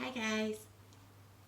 Hi guys,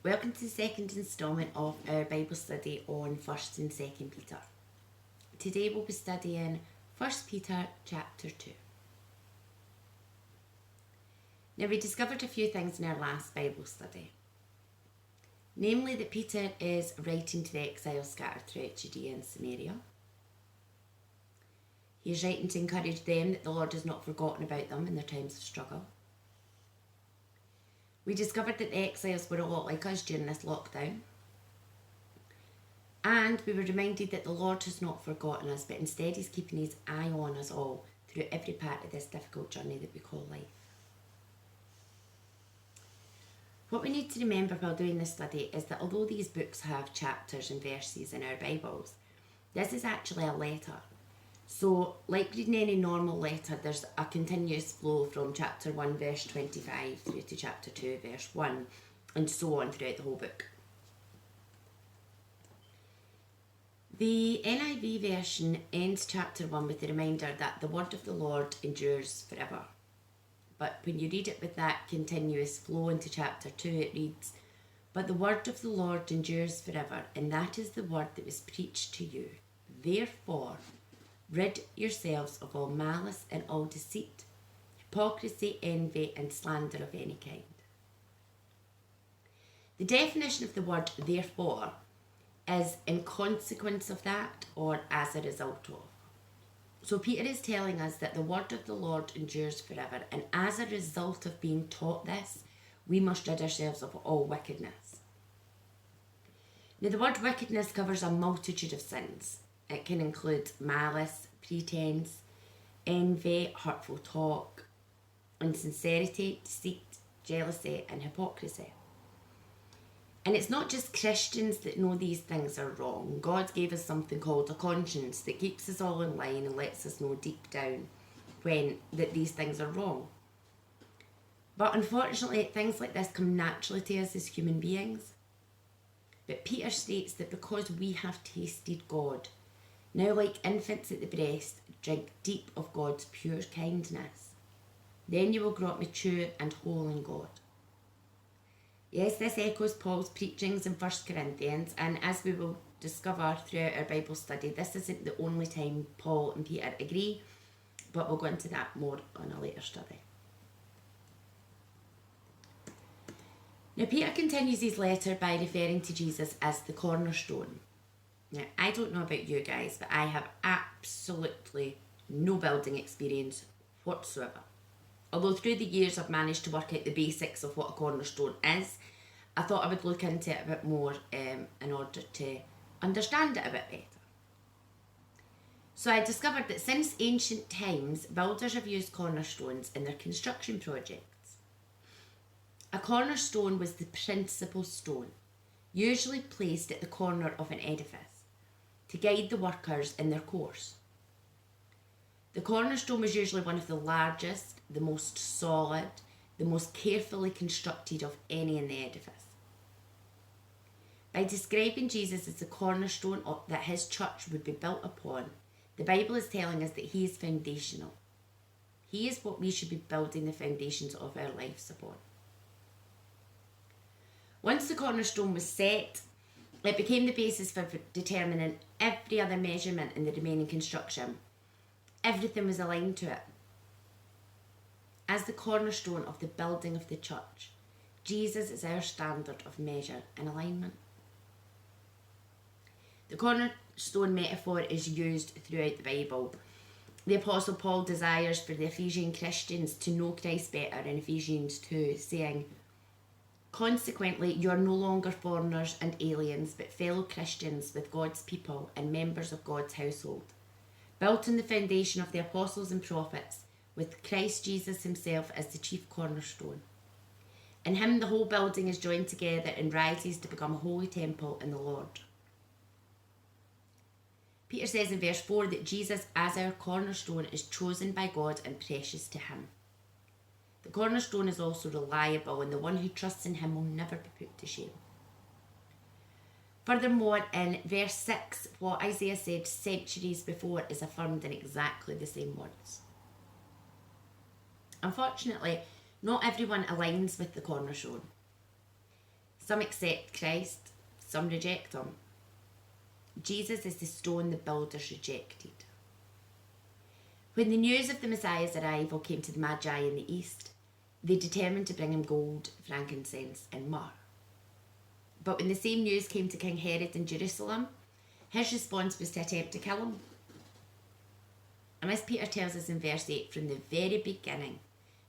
welcome to the second instalment of our Bible study on 1st and 2nd Peter. Today we'll be studying 1st Peter chapter 2. Now we discovered a few things in our last Bible study. Namely that Peter is writing to the exiles scattered throughout Judea and Samaria. He is writing to encourage them that the Lord has not forgotten about them in their times of struggle. We discovered that the exiles were a lot like us during this lockdown. And we were reminded that the Lord has not forgotten us, but instead He's keeping His eye on us all through every part of this difficult journey that we call life. What we need to remember while doing this study is that although these books have chapters and verses in our Bibles, this is actually a letter. So, like reading any normal letter, there's a continuous flow from chapter 1 verse 25 through to chapter 2 verse 1 and so on throughout the whole book. The NIV version ends chapter 1 with the reminder that the word of the Lord endures forever. But when you read it with that continuous flow into chapter 2, it reads, "But the word of the Lord endures forever, and that is the word that was preached to you. Therefore, rid yourselves of all malice and all deceit, hypocrisy, envy, and slander of any kind." The definition of the word therefore is in consequence of that or as a result of. So Peter is telling us that the word of the Lord endures forever, and as a result of being taught this, we must rid ourselves of all wickedness. Now the word wickedness covers a multitude of sins. It can include malice, pretense, envy, hurtful talk, insincerity, deceit, jealousy, and hypocrisy. And it's not just Christians that know these things are wrong. God gave us something called a conscience that keeps us all in line and lets us know deep down that these things are wrong. But unfortunately, things like this come naturally to us as human beings. But Peter states that because we have tasted God, now, like infants at the breast, drink deep of God's pure kindness. Then you will grow up mature and whole in God. Yes, this echoes Paul's preachings in 1 Corinthians, and as we will discover throughout our Bible study, this isn't the only time Paul and Peter agree, but we'll go into that more on a later study. Now, Peter continues his letter by referring to Jesus as the cornerstone. Now, I don't know about you guys, but I have absolutely no building experience whatsoever. Although through the years I've managed to work out the basics of what a cornerstone is, I thought I would look into it a bit more in order to understand it a bit better. So I discovered that since ancient times, builders have used cornerstones in their construction projects. A cornerstone was the principal stone, usually placed at the corner of an edifice, to guide the workers in their course. The cornerstone was usually one of the largest, the most solid, the most carefully constructed of any in the edifice. By describing Jesus as the cornerstone that his church would be built upon, the Bible is telling us that he is foundational. He is what we should be building the foundations of our lives upon. Once the cornerstone was set, it became the basis for determining every other measurement in the remaining construction. Everything was aligned to it. As the cornerstone of the building of the church, Jesus is our standard of measure and alignment. The cornerstone metaphor is used throughout the Bible. The Apostle Paul desires for the Ephesian Christians to know Christ better in Ephesians 2, saying, "Consequently, you are no longer foreigners and aliens, but fellow Christians with God's people and members of God's household, built on the foundation of the apostles and prophets, with Christ Jesus himself as the chief cornerstone. In him the whole building is joined together and rises to become a holy temple in the Lord." Peter says in verse 4 that Jesus as our cornerstone is chosen by God and precious to him. The cornerstone is also reliable, and the one who trusts in him will never be put to shame. Furthermore, in verse 6, what Isaiah said centuries before is affirmed in exactly the same words. Unfortunately, not everyone aligns with the cornerstone. Some accept Christ, some reject him. Jesus is the stone the builders rejected. When the news of the Messiah's arrival came to the Magi in the east, they determined to bring him gold, frankincense and myrrh. But when the same news came to King Herod in Jerusalem, his response was to attempt to kill him. And as Peter tells us in verse 8, from the very beginning,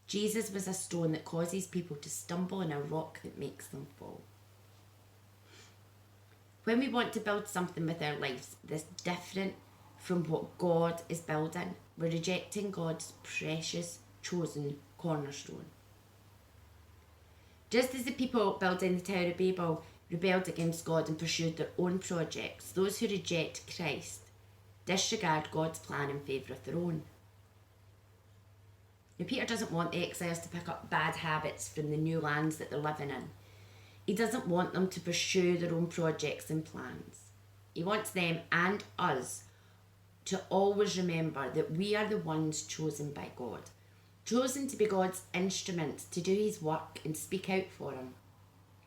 Jesus was a stone that causes people to stumble and a rock that makes them fall. When we want to build something with our lives that's different from what God is building, we're rejecting God's precious, chosen cornerstone. Just as the people building the Tower of Babel rebelled against God and pursued their own projects, those who reject Christ disregard God's plan in favour of their own. Now, Peter doesn't want the exiles to pick up bad habits from the new lands that they're living in. He doesn't want them to pursue their own projects and plans. He wants them and us to always remember that we are the ones chosen by God, chosen to be God's instruments to do his work and speak out for him,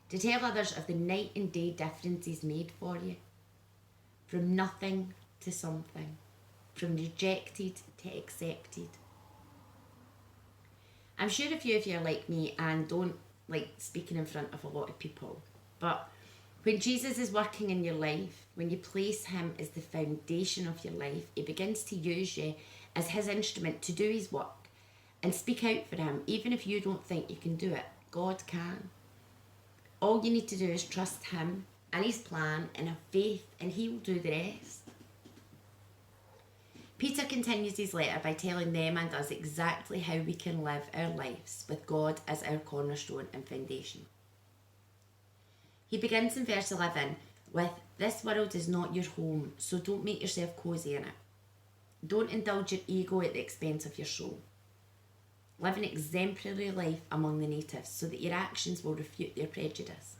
to tell others of the night and day difference he's made for you, from nothing to something, from rejected to accepted. I'm sure a few of you are like me and don't like speaking in front of a lot of people, but when Jesus is working in your life, when you place him as the foundation of your life, he begins to use you as his instrument to do his work and speak out for him, even if you don't think you can do it. God can. All you need to do is trust him and his plan and have faith, and he will do the rest. Peter continues his letter by telling them and us exactly how we can live our lives with God as our cornerstone and foundation. He begins in verse 11 with, "This world is not your home, so don't make yourself cosy in it. Don't indulge your ego at the expense of your soul. Live an exemplary life among the natives so that your actions will refute their prejudice."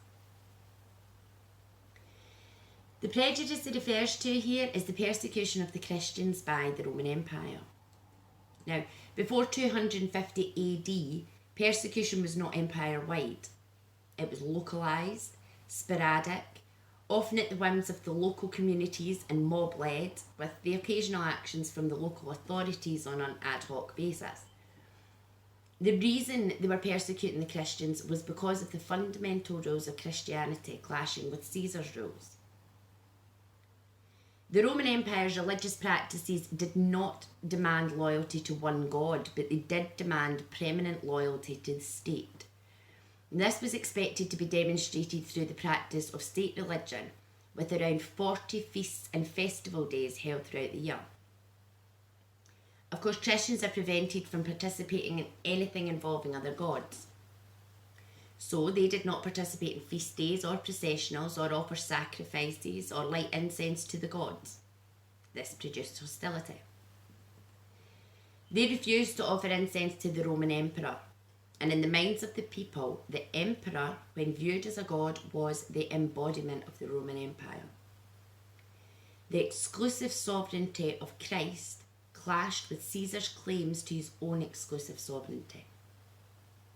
The prejudice it refers to here is the persecution of the Christians by the Roman Empire. Now, before 250 AD, persecution was not empire-wide. It was localised, sporadic, often at the whims of the local communities and mob-led, with the occasional actions from the local authorities on an ad hoc basis. The reason they were persecuting the Christians was because of the fundamental rules of Christianity clashing with Caesar's rules. The Roman Empire's religious practices did not demand loyalty to one god, but they did demand permanent loyalty to the state. And this was expected to be demonstrated through the practice of state religion, with around 40 feasts and festival days held throughout the year. Of course, Christians are prevented from participating in anything involving other gods. So they did not participate in feast days or processionals or offer sacrifices or light incense to the gods. This produced hostility. They refused to offer incense to the Roman emperor, and in the minds of the people, the emperor, when viewed as a god, was the embodiment of the Roman Empire. The exclusive sovereignty of Christ clashed with Caesar's claims to his own exclusive sovereignty.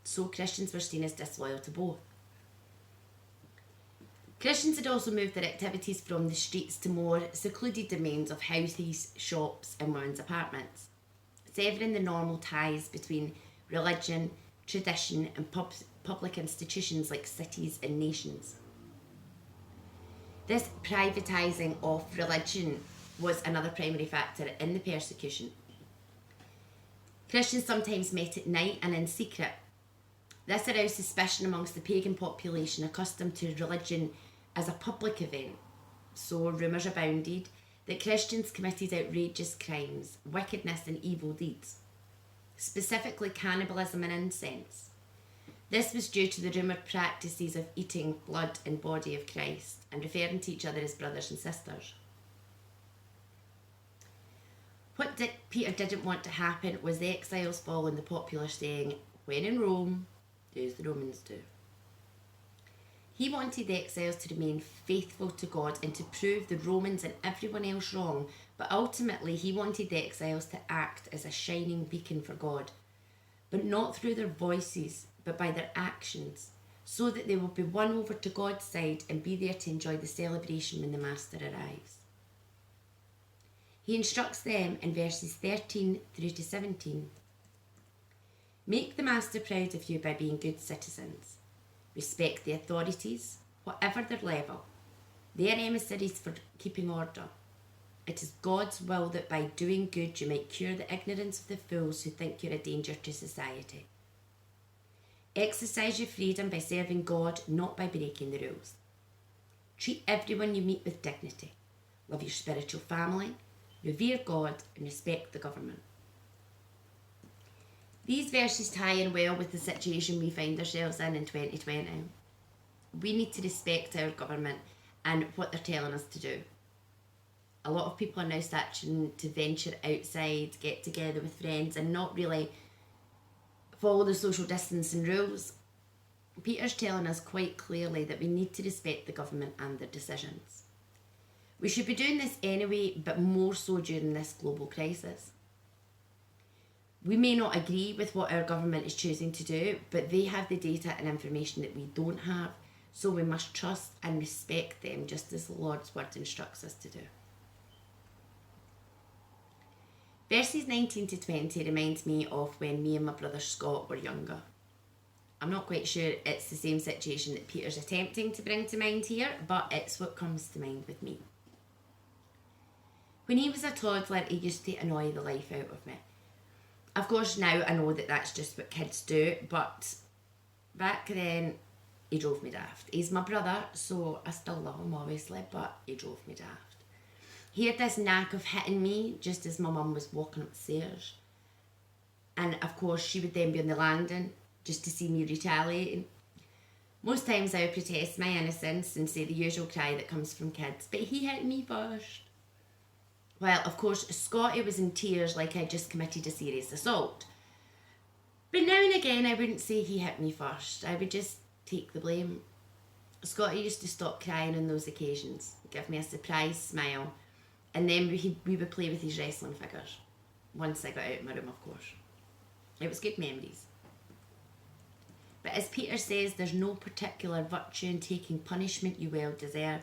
So Christians were seen as disloyal to both. Christians had also moved their activities from the streets to more secluded domains of houses, shops and women's apartments, severing the normal ties between religion, tradition and public institutions like cities and nations. This privatising of religion was another primary factor in the persecution. Christians sometimes met at night and in secret. This aroused suspicion amongst the pagan population accustomed to religion as a public event. So rumours abounded that Christians committed outrageous crimes, wickedness and evil deeds, specifically cannibalism and incense. This was due to the rumoured practices of eating blood and body of Christ and referring to each other as brothers and sisters. What Peter didn't want to happen was the exiles following the popular saying, "When in Rome, do as the Romans do." He wanted the exiles to remain faithful to God and to prove the Romans and everyone else wrong, but ultimately he wanted the exiles to act as a shining beacon for God, but not through their voices, but by their actions, so that they will be won over to God's side and be there to enjoy the celebration when the Master arrives. He instructs them in verses 13 through to 17. Make the Master proud of you by being good citizens. Respect the authorities, whatever their level. They are emissaries for keeping order. It is God's will that by doing good you might cure the ignorance of the fools who think you're a danger to society. Exercise your freedom by serving God, not by breaking the rules. Treat everyone you meet with dignity. Love your spiritual family, revere God, and respect the government. These verses tie in well with the situation we find ourselves in 2020. We need to respect our government and what they're telling us to do. A lot of people are now starting to venture outside, get together with friends, and not really follow the social distancing rules. Peter's telling us quite clearly that we need to respect the government and their decisions. We should be doing this anyway, but more so during this global crisis. We may not agree with what our government is choosing to do, but they have the data and information that we don't have, so we must trust and respect them just as the Lord's word instructs us to do. Verses 19 to 20 reminds me of when me and my brother Scott were younger. I'm not quite sure it's the same situation that Peter's attempting to bring to mind here, but it's what comes to mind with me. When he was a toddler, he used to annoy the life out of me. Of course, now I know that that's just what kids do, but back then, he drove me daft. He's my brother, so I still love him, obviously, but he drove me daft. He had this knack of hitting me just as my mum was walking upstairs. And of course, she would then be on the landing just to see me retaliating. Most times I would protest my innocence and say the usual cry that comes from kids, but he hit me first. Well, of course, Scotty was in tears like I'd just committed a serious assault. But now and again, I wouldn't say he hit me first. I would just take the blame. Scotty used to stop crying on those occasions, give me a surprise smile, and then we would play with his wrestling figures. Once I got out of my room, of course. It was good memories. But as Peter says, there's no particular virtue in taking punishment you well deserve.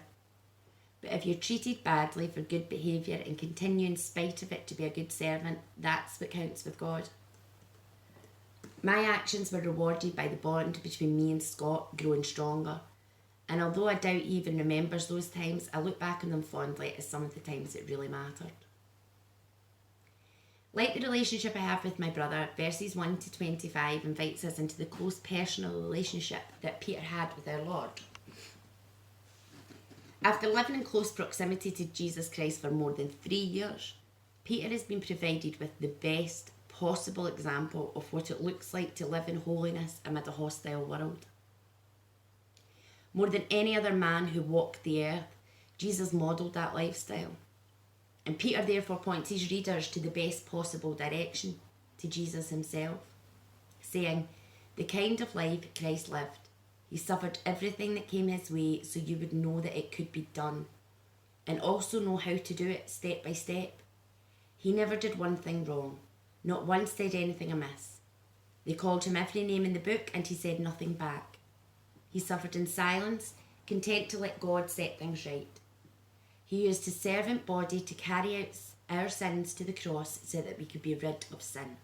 But if you're treated badly for good behaviour and continue in spite of it to be a good servant, that's what counts with God. My actions were rewarded by the bond between me and Scott growing stronger. And although I doubt he even remembers those times, I look back on them fondly as some of the times it really mattered. Like the relationship I have with my brother, verses 1 to 25 invites us into the close personal relationship that Peter had with our Lord. After living in close proximity to Jesus Christ for more than 3 years, Peter has been provided with the best possible example of what it looks like to live in holiness amid a hostile world. More than any other man who walked the earth, Jesus modelled that lifestyle. And Peter therefore points his readers to the best possible direction, to Jesus himself, saying, the kind of life Christ lived. He suffered everything that came his way so you would know that it could be done, and also know how to do it step by step. He never did one thing wrong, not once did anything amiss. They called him every name in the book and he said nothing back. He suffered in silence, content to let God set things right. He used his servant body to carry out our sins to the cross so that we could be rid of sin.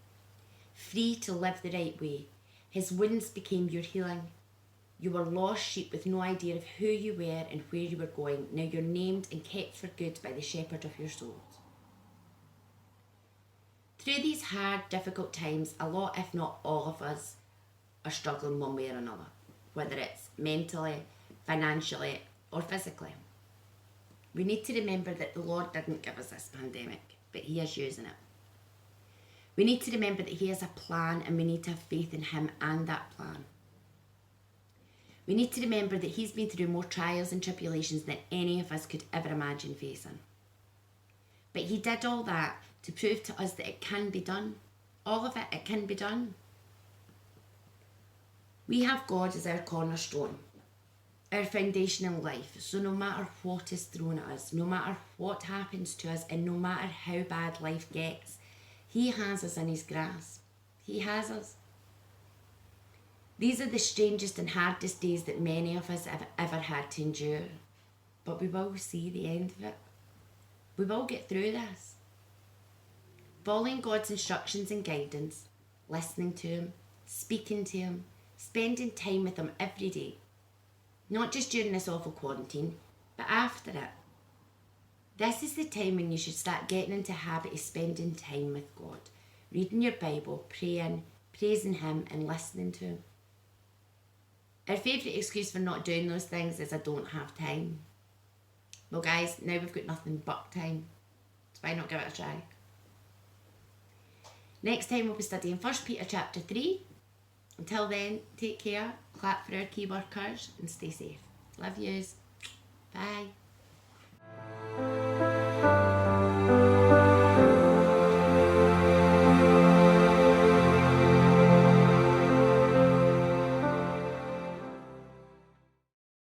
Free to live the right way, his wounds became your healing. You were lost sheep with no idea of who you were and where you were going. Now you're named and kept for good by the shepherd of your souls. Through these hard, difficult times, a lot, if not all of us, are struggling one way or another, whether it's mentally, financially, or physically. We need to remember that the Lord didn't give us this pandemic, but he is using it. We need to remember that he has a plan and we need to have faith in him and that plan. We need to remember that he's been through more trials and tribulations than any of us could ever imagine facing. But he did all that to prove to us that it can be done. All of it, it can be done. We have God as our cornerstone, our foundation in life. So no matter what is thrown at us, no matter what happens to us, and no matter how bad life gets, he has us in his grasp. He has us. These are the strangest and hardest days that many of us have ever had to endure. But we will see the end of it. We will get through this. Following God's instructions and guidance, listening to Him, speaking to Him, spending time with Him every day. Not just during this awful quarantine, but after it. This is the time when you should start getting into a habit of spending time with God. Reading your Bible, praying, praising Him and listening to Him. Our favourite excuse for not doing those things is I don't have time. Well guys, now we've got nothing but time. So why not give it a try? Next time we'll be studying 1 Peter chapter 3. Until then, take care, clap for our key workers and stay safe. Love yous. Bye.